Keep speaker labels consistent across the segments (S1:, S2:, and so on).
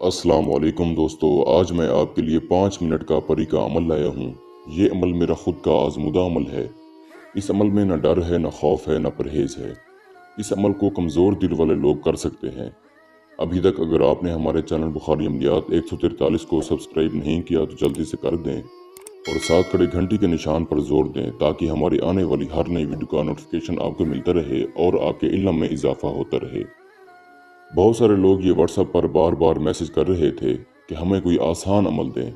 S1: अस्सलाम वालेकुम दोस्तों, आज मैं आपके लिए 5 मिनट का परी का अमल लाया हूँ। ये अमल मेरा खुद का आजमूदा अमल है। इस अमल में न डर है, न खौफ है, न परहेज है। इस अमल को कमज़ोर दिल वाले लोग कर सकते हैं। अभी तक अगर आपने हमारे चैनल बुखारी अमलियात 143 को सब्सक्राइब नहीं किया तो जल्दी से कर दें और साथ खड़े घंटी के निशान पर जोर दें ताकि हमारी आने वाली हर नई वीडियो का नोटिफिकेशन आपको मिलता रहे और आपके इल्म में इजाफा होता रहे। बहुत सारे लोग ये व्हाट्सएप पर बार बार मैसेज कर रहे थे कि हमें कोई आसान अमल दें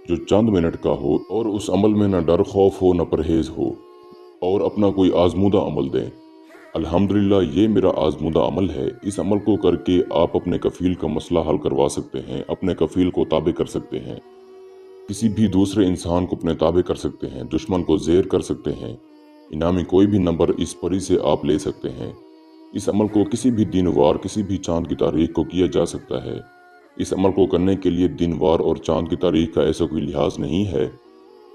S1: जो चंद मिनट का हो और उस अमल में न डर खौफ हो, न परहेज हो, और अपना कोई आजमूदा अमल दें। अल्हम्दुलिल्लाह ये मेरा आजमूदा अमल है। इस अमल को करके आप अपने कफील का मसला हल करवा सकते हैं, अपने कफील को ताबे कर सकते हैं, किसी भी दूसरे इंसान को अपने ताबे कर सकते हैं, दुश्मन को ज़ेर कर सकते हैं। इनामी कोई भी नंबर इस परी से आप ले सकते हैं। इस अमल को किसी भी दिन वार, किसी भी चांद की तारीख को किया जा सकता है। इस अमल को करने के लिए दिन वार और चांद की तारीख का ऐसा कोई लिहाज नहीं है।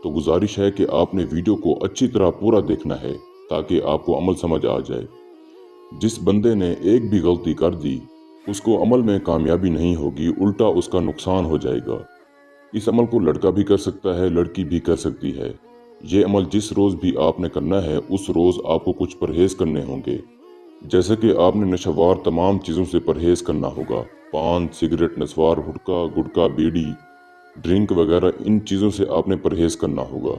S1: तो गुजारिश है कि आपने वीडियो को अच्छी तरह पूरा देखना है ताकि आपको अमल समझ आ जाए। जिस बंदे ने एक भी गलती कर दी उसको अमल में कामयाबी नहीं होगी, उल्टा उसका नुकसान हो जाएगा। इस अमल को लड़का भी कर सकता है, लड़की भी कर सकती है। ये अमल जिस रोज़ भी आपने करना है उस रोज़ आपको कुछ परहेज़ करने होंगे। जैसे कि आपने नशेवार तमाम चीज़ों से परहेज करना होगा। पान, सिगरेट, नस्वार, हुक्का, गुटखा, बीड़ी, ड्रिंक वगैरह, इन चीज़ों से आपने परहेज करना होगा।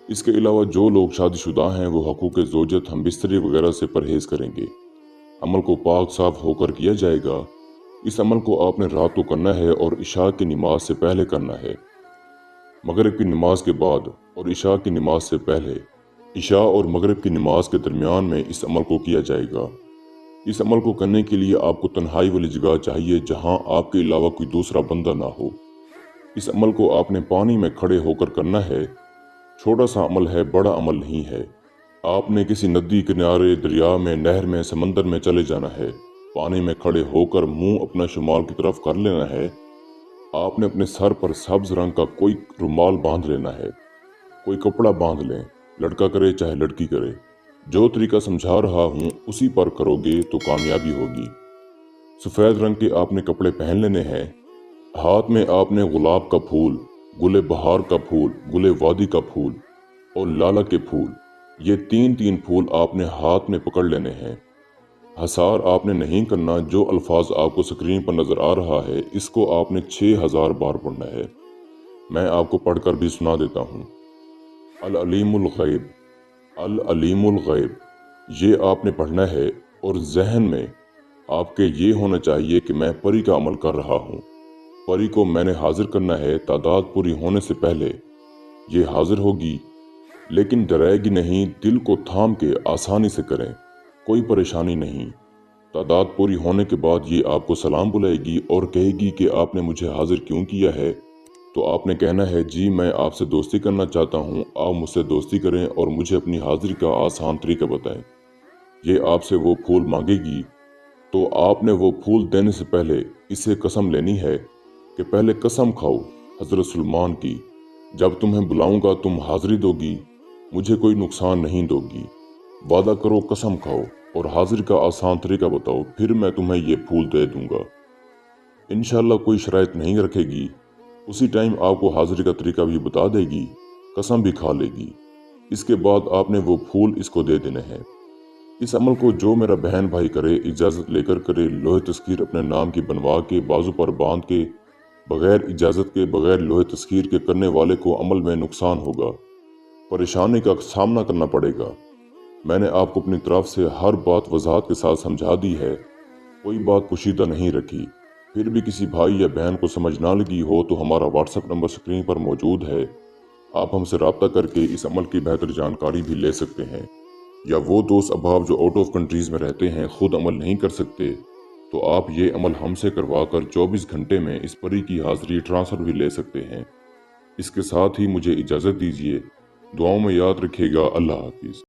S1: इसके अलावा जो लोग शादीशुदा हैं वो हकूक़ ज़ौजत, हमबिस्तरी वगैरह से परहेज करेंगे। अमल को पाक साफ होकर किया जाएगा। इस अमल को आपने रात को करना है और इशा की नमाज से पहले करना है। मगरिब की नमाज के बाद और इशा की नमाज से पहले, इशा और मगरिब की नमाज के दरमियान में इस अमल को किया जाएगा। इस अमल को करने के लिए आपको तन्हाई वाली जगह चाहिए जहां आपके अलावा कोई दूसरा बंदा ना हो। इस अमल को आपने पानी में खड़े होकर करना है। छोटा सा अमल है, बड़ा अमल नहीं है। आपने किसी नदी किनारे, दरिया में, नहर में, समंदर में चले जाना है। पानी में खड़े होकर मुंह अपना शुमाल की तरफ कर लेना है। आपने अपने सर पर सब्ज रंग का कोई रुमाल बांध लेना है, कोई कपड़ा बांध लें, लड़का करे चाहे लड़की करे। जो तरीका समझा रहा हूँ उसी पर करोगे तो कामयाबी होगी। सफ़ेद रंग के आपने कपड़े पहन लेने हैं। हाथ में आपने गुलाब का फूल, गुले बहार का फूल, गुले वादी का फूल और लाला के फूल, ये तीन तीन फूल आपने हाथ में पकड़ लेने हैं। हसार आपने नहीं करना। जो अल्फाज आपको स्क्रीन पर नज़र आ रहा है इसको आपने 6000 बार पढ़ना है। मैं आपको पढ़कर भी सुना देता हूँ। अल अलीमुल गैब, अल अलीमुल गैब, ये आपने पढ़ना है और जहन में आपके ये होना चाहिए कि मैं परी का अमल कर रहा हूँ। परी को मैंने हाजिर करना है। तादाद पूरी होने से पहले ये हाजिर होगी, लेकिन डराएगी नहीं। दिल को थाम के आसानी से करें, कोई परेशानी नहीं। तादाद पूरी होने के बाद ये आपको सलाम बुलाएगी और कहेगी कि आपने मुझे हाजिर क्यों किया है। तो आपने कहना है, जी मैं आपसे दोस्ती करना चाहता हूँ, आप मुझसे दोस्ती करें और मुझे अपनी हाजिरी का आसान तरीका बताएं। ये आपसे वो फूल मांगेगी तो आपने वो फूल देने से पहले इसे कसम लेनी है कि पहले कसम खाओ हज़रत सुलेमान की, जब तुम्हें बुलाऊंगा तुम हाजिरी दोगी, मुझे कोई नुकसान नहीं दोगी। वादा करो, कसम खाओ और हाजिर का आसान तरीका बताओ, फिर मैं तुम्हें ये फूल दे दूंगा। इंशाल्लाह कोई शराइत नहीं रखेगी। उसी टाइम आपको हाजिरी का तरीका भी बता देगी, कसम भी खा लेगी। इसके बाद आपने वो फूल इसको दे देने हैं। इस अमल को जो मेरा बहन भाई करे, इजाज़त लेकर करे, लोहे तस्कीर अपने नाम की बनवा के बाजू पर बांध के, बगैर इजाज़त के, बगैर लोहे तस्कीर के करने वाले को अमल में नुकसान होगा, परेशानी का सामना करना पड़ेगा। मैंने आपको अपनी तरफ से हर बात वजाहत के साथ समझा दी है, कोई बात पोशीदा नहीं रखी। फिर भी किसी भाई या बहन को समझ ना लगी हो तो हमारा व्हाट्सएप नंबर स्क्रीन पर मौजूद है। आप हमसे रब्ता करके इस अमल की बेहतर जानकारी भी ले सकते हैं। या वो दोस्त अहबाब जो आउट ऑफ कंट्रीज़ में रहते हैं, खुद अमल नहीं कर सकते, तो आप ये अमल हमसे करवा कर 24 घंटे में इस परी की हाजिरी ट्रांसफ़र भी ले सकते हैं। इसके साथ ही मुझे इजाज़त दीजिए। दुआओं में याद रखिएगा। अल्लाह हाफिज़।